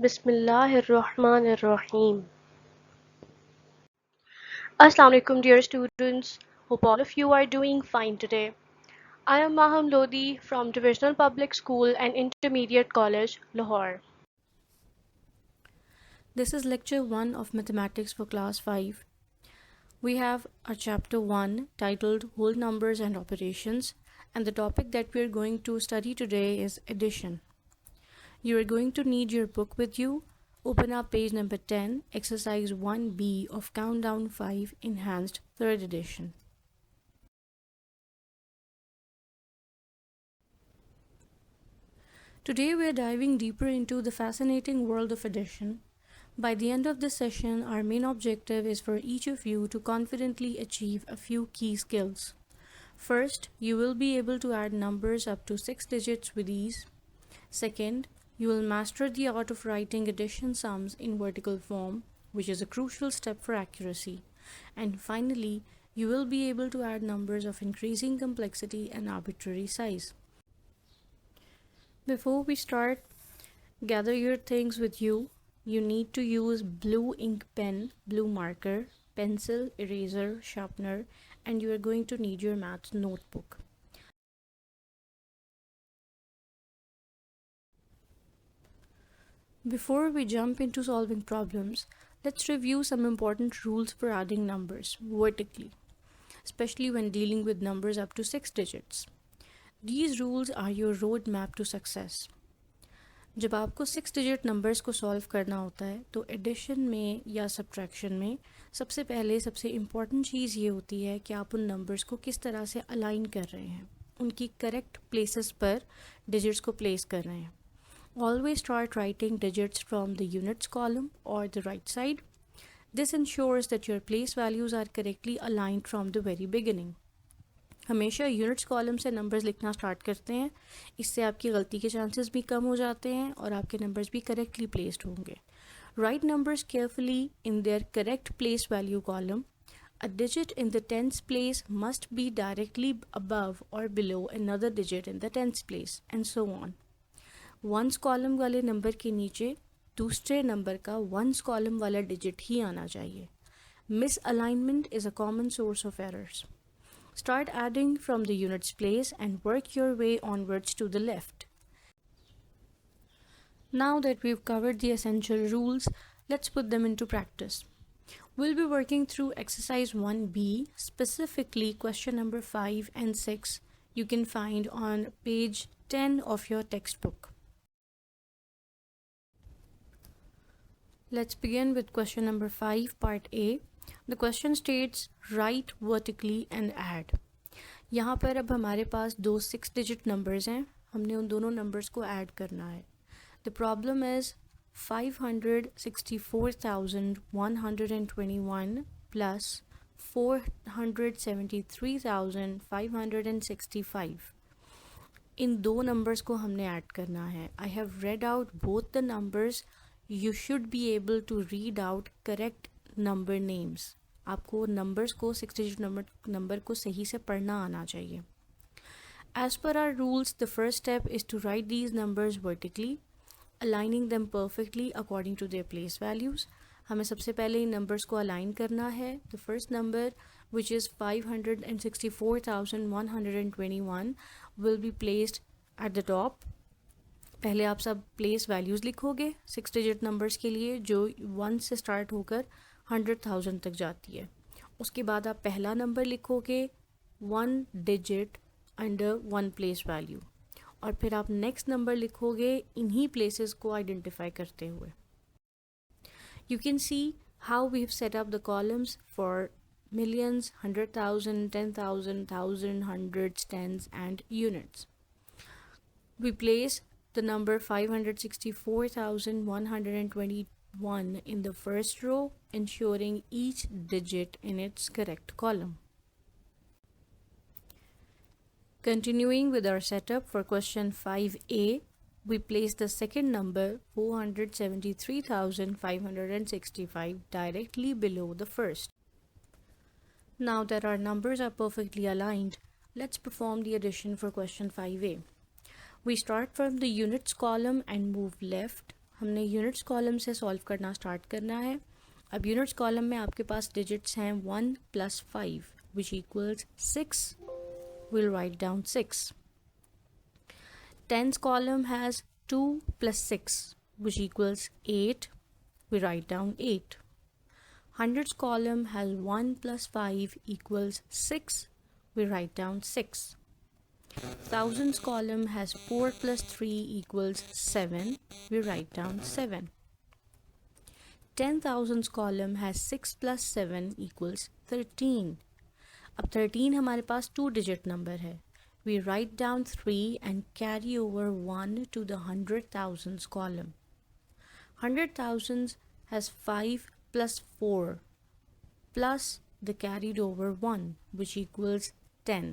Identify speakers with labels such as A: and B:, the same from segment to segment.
A: Bismillahirrahmanirrahim. Assalamu alaikum, dear students. Hope all of you are doing fine today. I am Maham Lodi from Divisional Public School and Intermediate College, Lahore.
B: This is lecture 1 of Mathematics for class 5. We have our chapter 1 titled Whole Numbers and Operations, and the topic that we are going to study today is addition. You are going to need your book with you. Open up page number 10, exercise 1B of Countdown 5 Enhanced 3rd edition. Today we are diving deeper into the fascinating world of addition. By the end of this session, our main objective is for each of you to confidently achieve a few key skills. First, you will be able to add numbers up to 6 digits with ease. Second, you will master the art of writing addition sums in vertical form, which is a crucial step for accuracy. And finally, you will be able to add numbers of increasing complexity and arbitrary size. Before we start, gather your things with you. You need to use blue ink pen, blue marker, pencil, eraser, sharpener, and you are going to need your maths notebook. Before we jump into solving problems, let's review some important rules for adding numbers vertically, especially when dealing with numbers up to 6 digits. These rules are your roadmap to success. जब आपको 6 digit numbers को solve करना होता है तो addition में या subtraction में सबसे पहले सबसे इम्पॉर्टेंट चीज़ ये होती है कि आप उन नंबर्स को किस तरह से अलाइन कर रहे हैं, उनकी करेक्ट प्लेसेस पर डिजिट्स को प्लेस कर रहे हैं. Always start writing digits from the units column or the right side. This ensures that your place values are correctly aligned from the very beginning. हमेशा यूनिट्स कॉलम से numbers लिखना start करते हैं. इससे आपकी गलती के चांसेस भी कम हो जाते हैं और आपके नंबर्स भी करेक्टली प्लेस्ड होंगे. Right numbers carefully in their correct place value column. A digit in the tens place must be directly above or below another digit in the tens place, and so on. Ones column वाले number के नीचे दूसरे number का ones column वाला digit ही आना चाहिए. Misalignment is a common source of errors. Start adding from the units place and work your way onwards to the left. Now that we've covered the essential rules, let's put them into practice. We'll be working through exercise 1B, specifically question number 5 and 6 you can find on page 10 of your textbook. Let's begin with question number 5, part A. The question states write vertically and add. यहाँ पर अब हमारे पास दो 6 digit numbers हैं. हमने उन दोनों numbers को add करना है. The problem is 564,121 plus 473,565. इन दो numbers को हमने add करना है. I have read out both the numbers. You should be able to read out correct number names. आपको numbers को 6 digit number को सही से पढ़ना आना चाहिए. As per our rules, the first step is to write these numbers vertically, aligning them perfectly according to their place values. हमें सबसे पहले इन numbers को align करना है. The first number, which is 564,121, will be placed at the top. पहले आप सब place values लिखोगे 6 डिजिट नंबर्स के लिए जो 1 से स्टार्ट होकर 100,000 तक जाती है. उसके बाद आप पहला नंबर लिखोगे 1 डिजिट अंडर 1 प्लेस वैल्यू और फिर आप नेक्स्ट नंबर लिखोगे इन्हीं प्लेसेस को आइडेंटिफाई करते हुए. You can see how we have set up the columns for millions, 100,000, 10,000, 1,000, hundreds, tens and units. We place the number 564,121 in the first row, ensuring each digit in its correct column. Continuing with our setup for question 5A, we place the second number 473,565 directly below the first. Now that our numbers are perfectly aligned, let's perform the addition for question 5A. We start from the units column and move left. हमने units column से solve करना start करना है। अब units column में आपके पास digits हैं 1 + 5 विच equals 6. We'll write down 6. Tens column has 2 + 6 which equals 8. We write down 8. Hundreds column has 1 + 5 equals 6. We write down 6. Thousands column has 4 + 3 equals 7. We write down 7. 10,000s column has 6 + 7 equals 13. अब 13 हमारे पास 2 digit number है. We write down 3 and carry over 1 to the 100,000s column. 100,000s has 5 + 4 plus the carried over 1 which equals 10.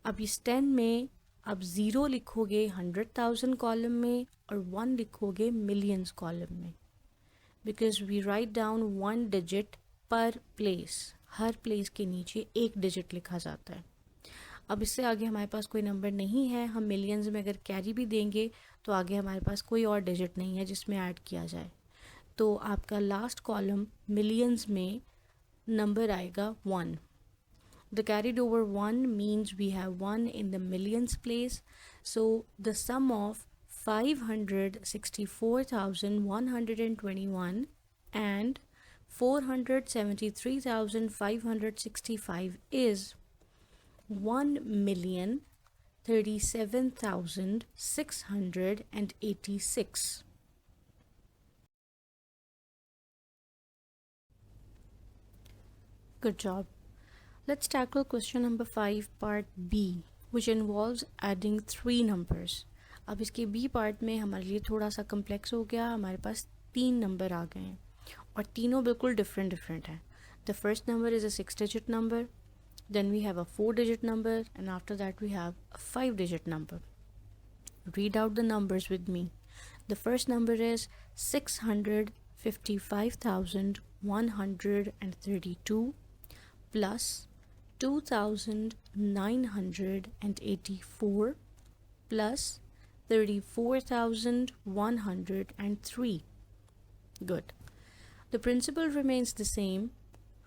B: अब इस 10 में अब 0 लिखोगे 100,000 column में और 1 लिखोगे मिलियंस कॉलम में, because we write down 1 digit per place. हर प्लेस के नीचे एक डिजिट लिखा जाता है. अब इससे आगे हमारे पास कोई नंबर नहीं है. हम मिलियंस में अगर कैरी भी देंगे तो आगे हमारे पास कोई और डिजिट नहीं है जिसमें ऐड किया जाए. तो आपका लास्ट कॉलम मिलियंस में नंबर आएगा 1. The carried over 1 means we have 1 in the millions place. So the sum of 564,121 and 473,565 is 1,037,686. Good job. Let's tackle question number 5 part B which involves adding 3 numbers. अब इसके B part में हमारे लिए थोड़ा सा complex हो गया. हमारे पास 3 नंबर आ गए हैं और तीनों बिल्कुल different हैं. The first number is a 6-digit number, then we have a 4-digit number, and after that we have a 5-digit number. Read out the numbers with me. The first number is 655,132 plus 2,984 plus 34,103. Good. The principle remains the same.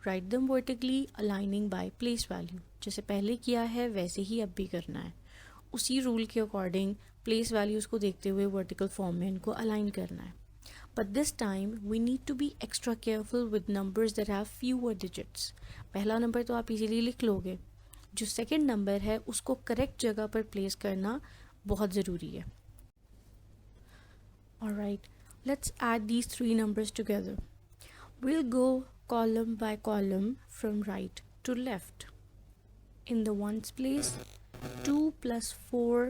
B: Write them vertically, aligning by place value. जैसे पहले किया है वैसे ही अब भी करना है. उसी रूल के अकॉर्डिंग प्लेस वैल्यूज़ को देखते हुए वर्टिकल फॉर्म में इनको अलाइन करना है. But this time we need to be extra careful with numbers that have fewer digits. पहला नंबर तो आप इजीली लिख लोगे. जो सेकंड नंबर है उसको करेक्ट जगह पर प्लेस करना बहुत ज़रूरी है. Alright, let's add these 3 numbers together. We'll go column by column from right to left. In the ones place, 2 + 4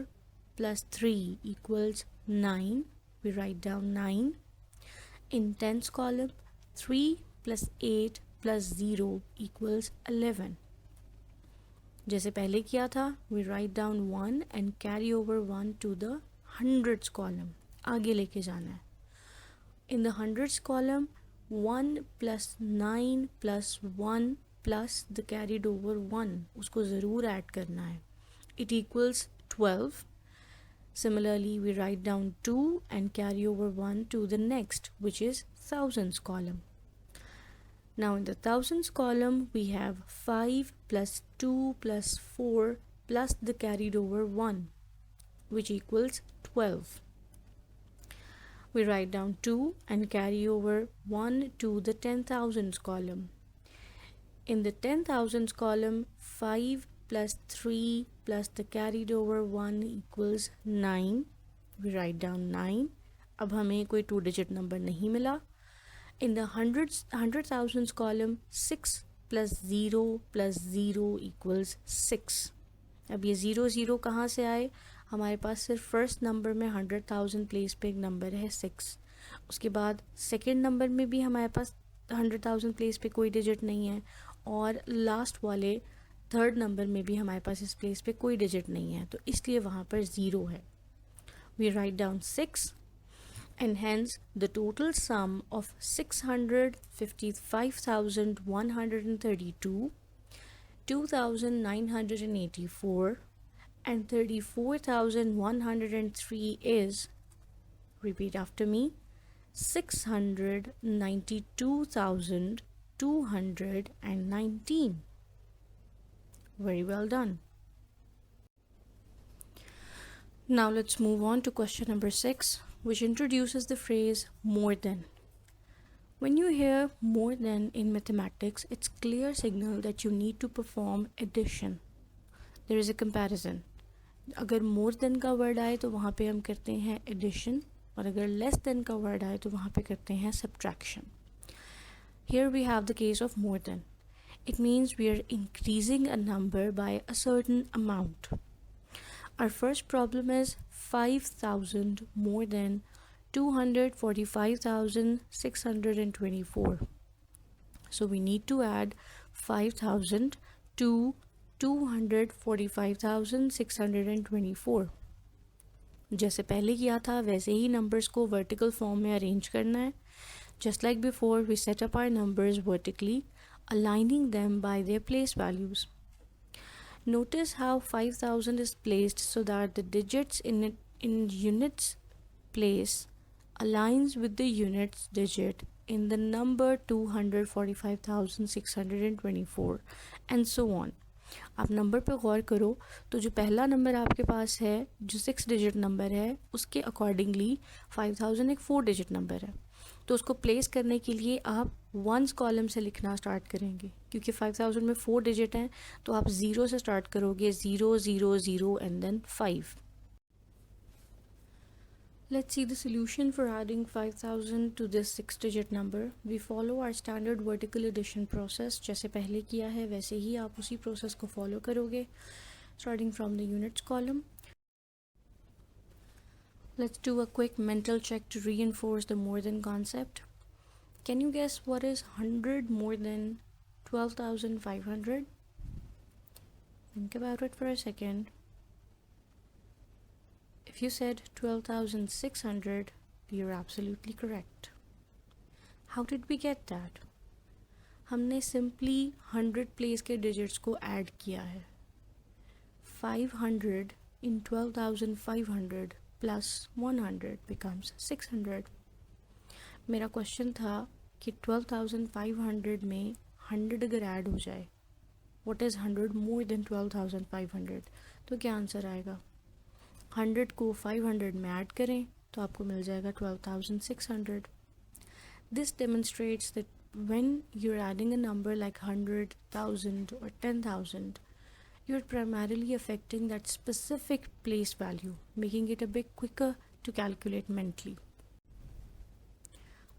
B: + 3 equals 9. We write down 9. In tens column, 3 + 8 + 0 equals 11. जैसे पहले किया था, we write down 1 and carry over 1 to the hundreds column. आगे लेके जाना है. In the hundreds column, 1 + 9 + 1 plus the carried over 1 उसको ज़रूर ऐड करना है. It equals 12. Similarly, we write down 2 and carry over 1 to the next, which is thousands column. Now in the thousands column, we have 5 + 2 + 4 plus the carried over 1, which equals 12. We write down 2 and carry over 1 to the 10,000s column. In the 10,000s column, 5 + 3 plus the carried over 1 equals 9. We write down 9. अब हमें कोई 2-digit number नहीं मिला. In the 100,000s column, 6 + 0 + 0 equals 6. अब ये 0 0 कहाँ से आए? हमारे पास सिर्फ फर्स्ट नंबर में 100,000 प्लेस पे एक नंबर है 6. उसके बाद सेकेंड नंबर में भी हमारे पास 100,000 प्लेस पे कोई डिजिट नहीं है और लास्ट वाले थर्ड नंबर में भी हमारे पास इस प्लेस पे कोई डिजिट नहीं है, तो इसलिए वहाँ पर 0 है. We write down 6 and hence the total sum of 655,132, 2,984 and 34,103 is Repeat after me. 692,219. Very well done. Now let's move on to question number 6, which introduces the phrase more than. When you hear more than in mathematics, it's clear signal that you need to perform addition. There is a comparison. अगर more than का word आए तो वहाँ पे हम करते हैं addition, और अगर less than का word आए तो वहाँ पे करते हैं subtraction. Here we have the case of more than. It means we are increasing a number by a certain amount. Our first problem is 5,000 more than 245,624. So we need to add 5,000 to 245,624. जैसे पहले किया था वैसे ही numbers को vertical form में arrange करना है. Just like before, we set up our numbers vertically, aligning them by their place values. Notice how 5,000 is placed so that the digits in units place aligns with the units digit in the number 245,624 and so on. आप number पे गौर करो तो जो पहला number आपके पास है जो 6 digit number है उसके अकॉर्डिंगली 5,000 एक 4 डिजिट नंबर है, तो उसको प्लेस करने के लिए आप वंस कॉलम से लिखना स्टार्ट करेंगे. क्योंकि 5,000 में 4 डिजिट हैं तो आप 0 से स्टार्ट करोगे, 0 0 0 and then 5. Let's see the solution for adding 5,000 to this 6-digit number. We follow our standard vertical addition process. जैसे पहले किया है वैसे ही आप उसी process को follow करोगे, starting from the units column. Let's do a quick mental check to reinforce the more than concept. Can you guess what is 100 more than 12,500? Think about it for a second. If you said 12,600, you're absolutely correct. How did we get that? हमने simply 100 place के digits को add किया है. 500 in 12,500 plus 100 becomes 600. मेरा question था कि 12,500 में 100 अगर add हो जाए, what is 100 more than 12,500? तो क्या आंसर आएगा? 100 को 500 में ऐड करें तो आपको मिल जाएगा 12,600. This demonstrates that when you're adding a number like 100,000 or 10,000, you're primarily affecting that specific place value, making it a bit quicker to calculate mentally.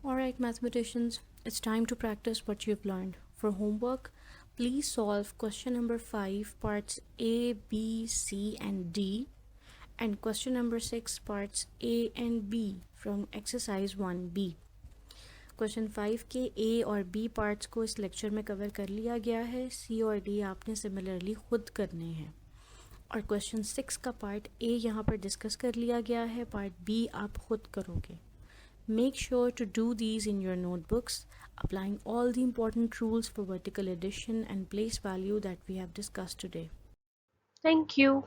B: Alright mathematicians, it's time to practice what you've learned. For homework, please solve question number 5 parts A, B, C and D, and question number 6 parts A and B from exercise 1B. Question 5 के A और B parts को इस lecture में cover कर लिया गया है. C और D आपने सिमिलरली खुद करने हैं. और क्वेश्चन 6 का पार्ट A यहाँ पर डिस्कस कर लिया गया है, पार्ट B आप खुद करोगे. Make sure to do these in your notebooks, applying all the important rules for vertical addition and place value that we have discussed today.
A: Thank you.